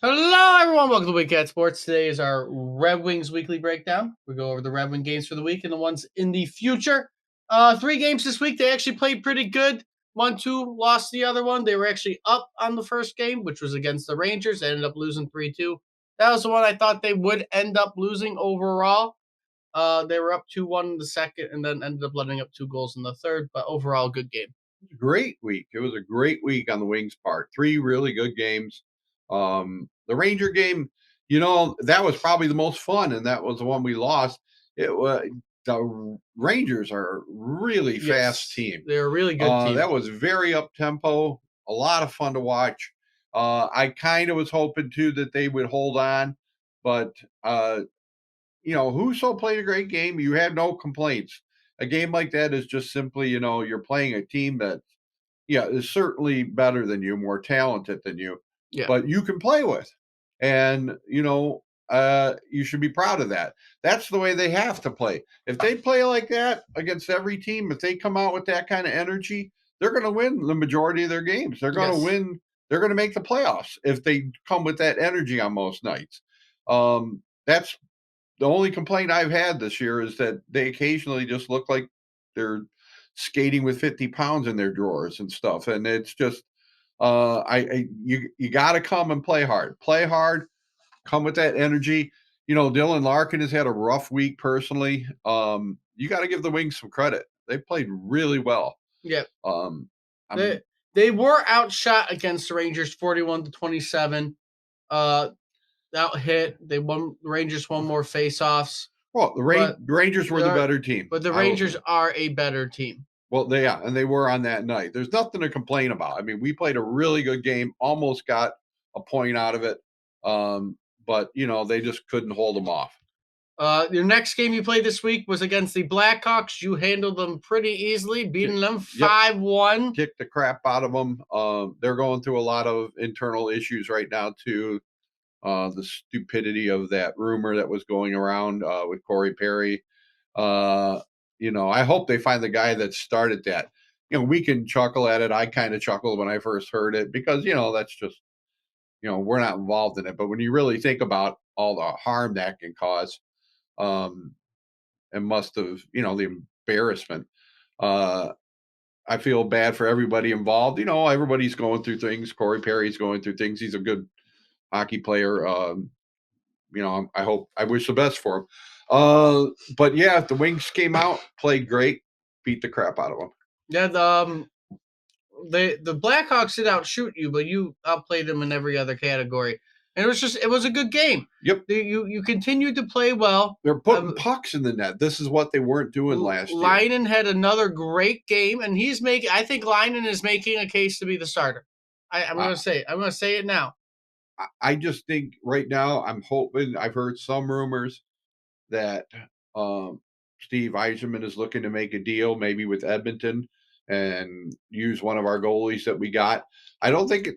Hello, everyone. Welcome to Week at Sports. Today is our Red Wings weekly breakdown. We go over the Red Wing games for the week and the ones in the future. 3 games this week. They actually played pretty good. 1-2, lost the other one. They were actually up on the first game, which was against the Rangers. They ended up losing 3-2. That was the one I thought they would end up losing overall. They were up 2-1 in the second and then ended up letting up 2 goals in the third. But overall, good game. Great week. It was a great week on the Wings part. 3 really good games. The Ranger game, that was probably the most fun, and that was the one we lost. It was the Rangers are a really fast team. They're a really good team. That was very up tempo, a lot of fun to watch. I kind of was hoping too that they would hold on, but Husso played a great game. You had no complaints. A game like that is just simply, you're playing a team that, is certainly better than you, more talented than you, but you can play with. And, you should be proud of that. That's the way they have to play. If they play like that against every team, if they come out with that kind of energy, they're going to win the majority of their games. They're going to win. They're going to make the playoffs if they come with that energy on most nights. That's the only complaint I've had this year is that they occasionally just look like they're skating with 50 pounds in their drawers and stuff. And it's just, you got to come and play hard, come with that energy. Dylan Larkin has had a rough week personally. You got to give the Wings some credit. They played really well. Yeah. They were outshot against the Rangers 41-27. Out hit. They won. The Rangers won more faceoffs. Well, the Rangers were the better team. But the Rangers are a better team. Well, and they were on that night. There's nothing to complain about. I mean, we played a really good game, almost got a point out of it. But, they just couldn't hold them off. Your next game you played this week was against the Blackhawks. You handled them pretty easily, beating them 5-1. Kicked the crap out of them. They're going through a lot of internal issues right now, too. The stupidity of that rumor that was going around with Corey Perry. I hope they find the guy that started that. We can chuckle at it. I kind of chuckled when I first heard it because, that's just, we're not involved in it. But when you really think about all the harm that can cause, and must have, the embarrassment, I feel bad for everybody involved. Everybody's going through things. Corey Perry's going through things. He's a good hockey player. I wish the best for him. But yeah, the Wings came out, played great, beat the crap out of them. Yeah, the Blackhawks did outshoot you, but you outplayed them in every other category. And it was a good game. Yep. You continued to play well. They're putting pucks in the net. This is what they weren't doing last year. Leinen had another great game, and I think Leinen is making a case to be the starter. I'm going to say it now. I just think right now I'm hoping. I've heard some rumors that Steve Yzerman is looking to make a deal maybe with Edmonton and use one of our goalies that we got. I think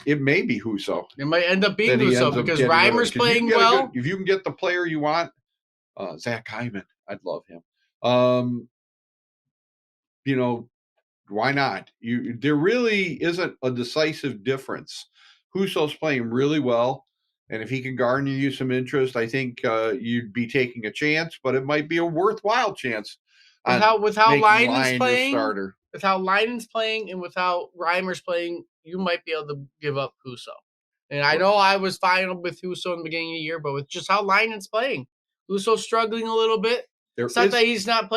it may be Husso. It might end up being Husso because Reimer's playing well. If you can get the player you want, Zach Hyman, I'd love him. Why not? There really isn't a decisive difference. Husso's playing really well. And if he can garner you some interest, I think you'd be taking a chance, but it might be a worthwhile chance. With how Leinen's playing, with how Leinen's playing, and with how Reimer's playing, you might be able to give up Husso. And I know I was fine with Husso in the beginning of the year, but with just how Leinen's playing, Husso's struggling a little bit. It's not that he's not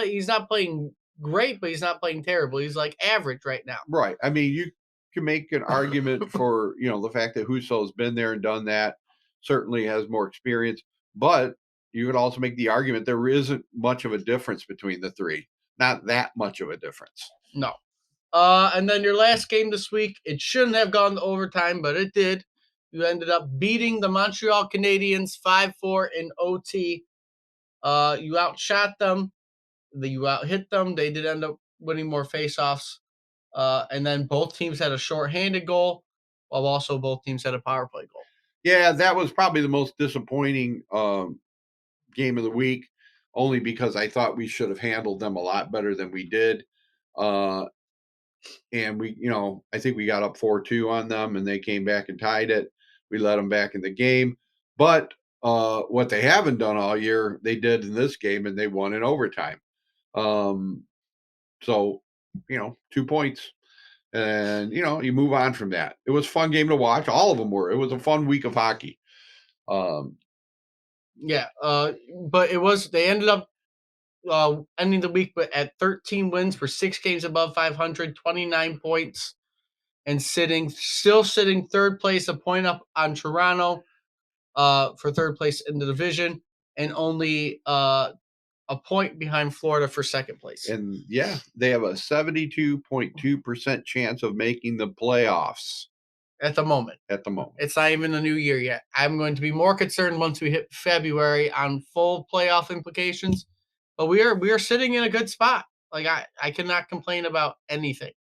playing great, but he's not playing terrible. He's like average right now. Right. I mean, you can make an argument for the fact that Husso's been there and done that. Certainly has more experience, but you could also make the argument there isn't much of a difference between the three. Not that much of a difference. No. And then your last game this week, it shouldn't have gone to overtime, but it did. You ended up beating the Montreal Canadiens 5-4 in OT. You outshot them. You out-hit them. They did end up winning more faceoffs. And then both teams had a shorthanded goal, while also both teams had a power play goal. Yeah, that was probably the most disappointing game of the week, only because I thought we should have handled them a lot better than we did. And we, I think we got up 4-2 on them, and they came back and tied it. We let them back in the game. But what they haven't done all year, they did in this game, and they won in overtime. So, 2 points. And, you move on from that. It was a fun game to watch. All of them were. It was a fun week of hockey. Yeah. But they ended up ending the week at 13 wins for 6 games above 500, 29 points, and still sitting third place, a point up on Toronto for third place in the division, and only a point behind Florida for second place. And they have a 72.2% chance of making the playoffs. At the moment. It's not even the new year yet. I'm going to be more concerned once we hit February on full playoff implications. But we are sitting in a good spot. Like I cannot complain about anything.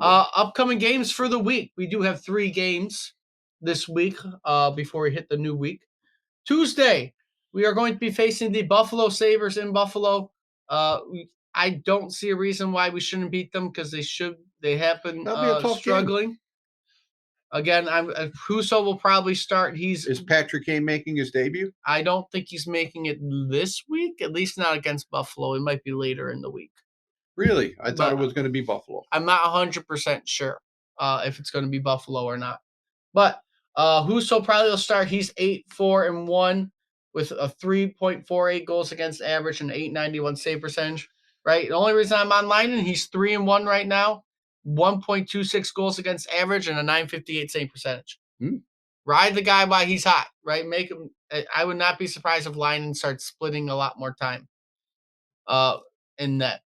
Upcoming games for the week. We do have 3 games this week before we hit the new week. Tuesday, we are going to be facing the Buffalo Sabres in Buffalo. I don't see a reason why we shouldn't beat them because they have been struggling. Game. Again, Husso will probably start. Is Patrick Kane making his debut? I don't think he's making it this week, at least not against Buffalo. It might be later in the week. Really? I thought it was going to be Buffalo. I'm not 100% sure if it's going to be Buffalo or not. But Husso probably will start. He's 8-4-1 with a 3.48 goals against average and 891 save percentage. Right. The only reason I'm online, and he's 3-1 right now. 1.26 goals against average and a 958 save percentage. Ride the guy while he's hot, right? Make him. I would not be surprised if Leinen starts splitting a lot more time in net.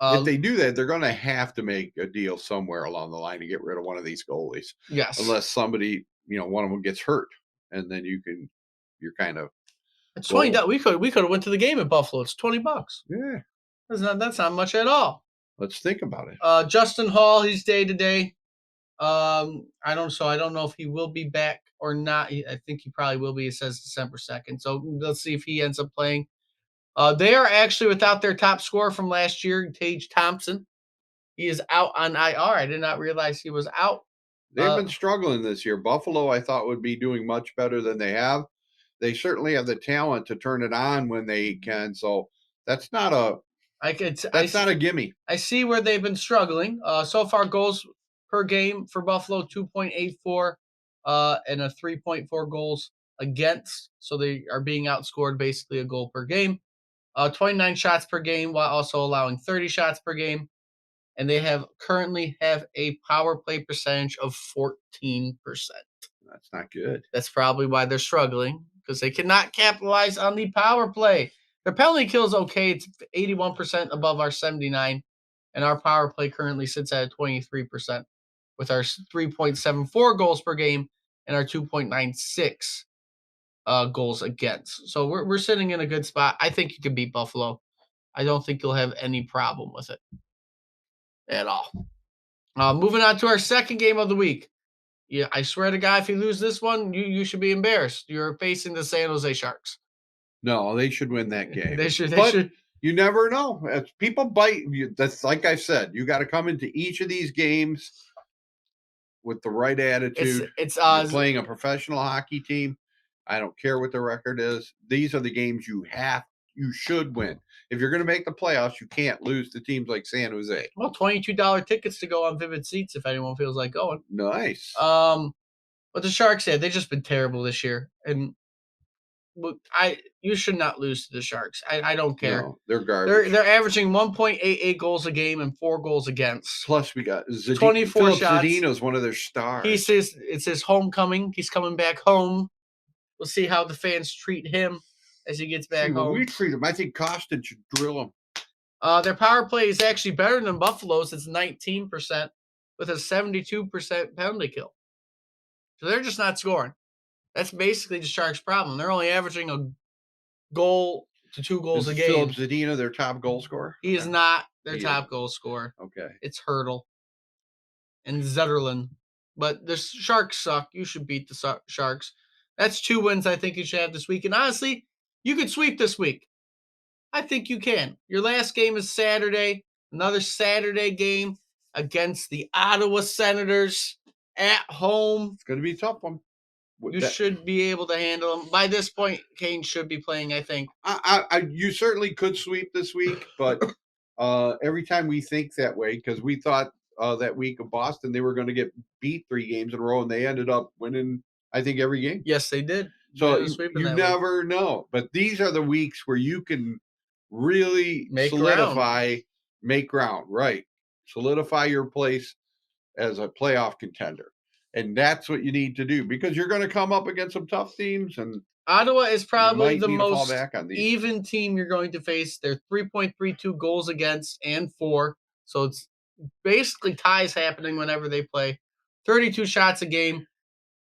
If they do that, they're going to have to make a deal somewhere along the line to get rid of one of these goalies. Yes. Unless somebody, one of them gets hurt, and then you're kind of. It's $20. We could have went to the game at Buffalo. It's $20. Yeah. That's not much at all. Let's think about it. Justin Hall, he's day to day. I don't know if he will be back or not. I think he probably will be. It says December 2nd. So let's see if he ends up playing. They are actually without their top scorer from last year, Tage Thompson. He is out on IR. I did not realize he was out. They've been struggling this year. Buffalo, I thought, would be doing much better than they have. They certainly have the talent to turn it on when they can. So that's not a gimme. I see where they've been struggling. So far, goals per game for Buffalo, 2.84 and a 3.4 goals against. So they are being outscored basically a goal per game. 29 shots per game while also allowing 30 shots per game. And they currently have a power play percentage of 14%. That's not good. That's probably why they're struggling, because they cannot capitalize on the power play. Their penalty kill is okay. It's 81% above our 79. And our power play currently sits at 23% with our 3.74 goals per game and our 2.96 goals against. So we're sitting in a good spot. I think you can beat Buffalo. I don't think you'll have any problem with it at all. Moving on to our second game of the week. Yeah, I swear to God, if you lose this one, you should be embarrassed. You're facing the San Jose Sharks. No, they should win that game. They should. You never know. As people bite. That's like I said. You got to come into each of these games with the right attitude. It's You're playing a professional hockey team. I don't care what the record is. These are the games you should win. If you're going to make the playoffs, you can't lose to teams like San Jose. Well, $22 tickets to go on Vivid Seats if anyone feels like going. Nice. But the Sharks they've just been terrible this year, and you should not lose to the Sharks. I don't care. No, they're garbage. They're averaging 1.88 goals a game and 4 goals against. Plus, we got 24 Philip shots. Zadino's one of their stars. It's his homecoming. He's coming back home. We'll see how the fans treat him as he gets back home. We treat him. I think Costin should drill him. Their power play is actually better than Buffalo's. It's 19% with a 72% penalty kill. So they're just not scoring. That's basically the Sharks' problem. They're only averaging a goal to 2 goals a game. Philip Zadina their top goal scorer? He is not their top goal scorer. Okay. It's Hurdle and Zetterlund. But the Sharks suck. You should beat the Sharks. That's 2 wins I think you should have this week. And honestly, you could sweep this week. I think you can. Your last game is Saturday. Another Saturday game against the Ottawa Senators. at home. It's going to be a tough one. You should be able to handle them. By this point, Kane should be playing, I think. You certainly could sweep this week, but every time we think that way, because we thought that week of Boston, they were going to get beat 3 games in a row, and they ended up winning, I think, every game. Yes, they did. So you never know. But these are the weeks where you can really make ground, right? Solidify your place as a playoff contender. And that's what you need to do, because you're going to come up against some tough teams. And Ottawa is probably the most even team you're going to face. They're 3.32 goals against and for. So it's basically ties happening whenever they play. 32 shots a game,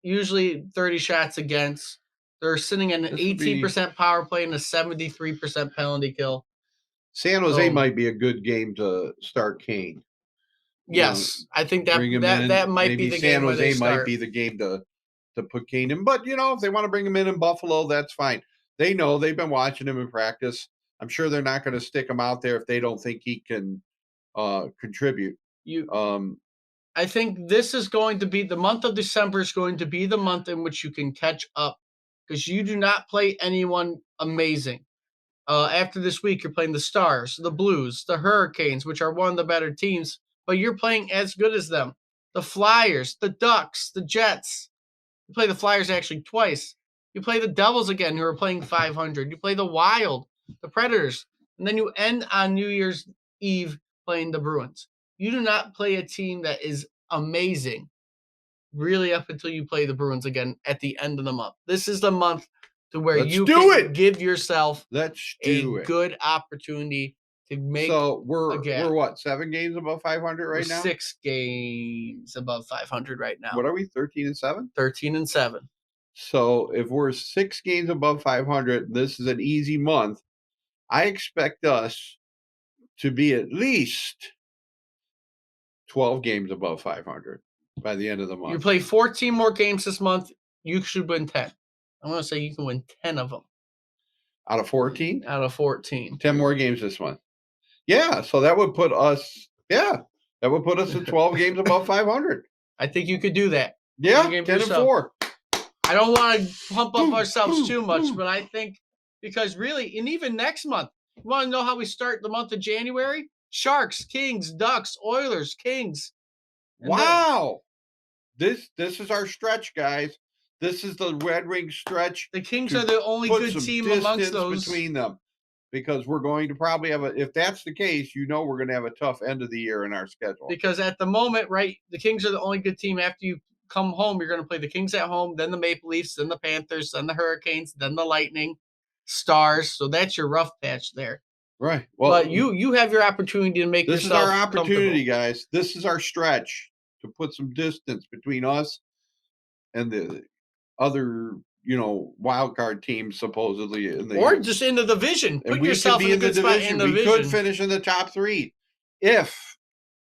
usually 30 shots against. They're sitting at an 18% power play and a 73% penalty kill. San Jose might be a good game to start Kane. Yes, I think that might be the game where they start. San Jose might be the game to put Kane in. But, if they want to bring him in Buffalo, that's fine. They know, they've been watching him in practice. I'm sure they're not going to stick him out there if they don't think he can contribute. I think this is going to be the month of December is going to be the month in which you can catch up, because you do not play anyone amazing. After this week, you're playing the Stars, the Blues, the Hurricanes, which are one of the better teams, but you're playing as good as them. The Flyers, the Ducks, the Jets. You play the Flyers actually twice. You play the Devils again, who are playing 500. You play the Wild, the Predators, and then you end on New Year's Eve playing the Bruins. You do not play a team that is amazing really up until you play the Bruins again at the end of the month. This is the month to where you can give yourself a good opportunity to make. So we're what, 7 games above 500 right now? 6 games above 500 right now. What are we, 13-7? 13-7. So if we're 6 games above 500, this is an easy month. I expect us to be at least 12 games above 500 by the end of the month. You play 14 more games this month, you should win 10. I'm going to say you can win 10 of them. Out of 14? Out of 14. 10 more games this month. Yeah, so that would put us at 12 games above 500. I think you could do that. Yeah, 10-4. I don't want to pump up ourselves too much, but I think because really, and even next month, you want to know how we start the month of January? Sharks, Kings, Ducks, Oilers, Kings. Wow. This is our stretch, guys. This is the Red Wings stretch. The Kings are the only good team amongst those. Between them, because we're going to probably have if that's the case, we're going to have a tough end of the year in our schedule. Because at the moment, right, the Kings are the only good team. After you come home, you're going to play the Kings at home, then the Maple Leafs, then the Panthers, then the Hurricanes, then the Lightning, Stars. So that's your rough patch there. Right. Well, but you have your opportunity to make yourself. This is our opportunity, guys. This is our stretch to put some distance between us and the other, wild card teams supposedly or just in the division. Put yourself in a good spot in the division. We could finish in the top 3 if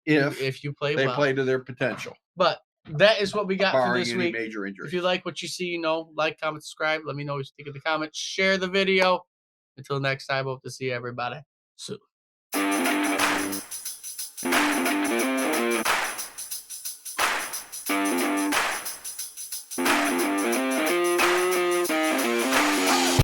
you play they play to their potential. But that is what we got for this week. Major injuries. If you like what you see, like, comment, subscribe. Let me know what you think in the comments. Share the video. Until next time, hope to see everybody soon.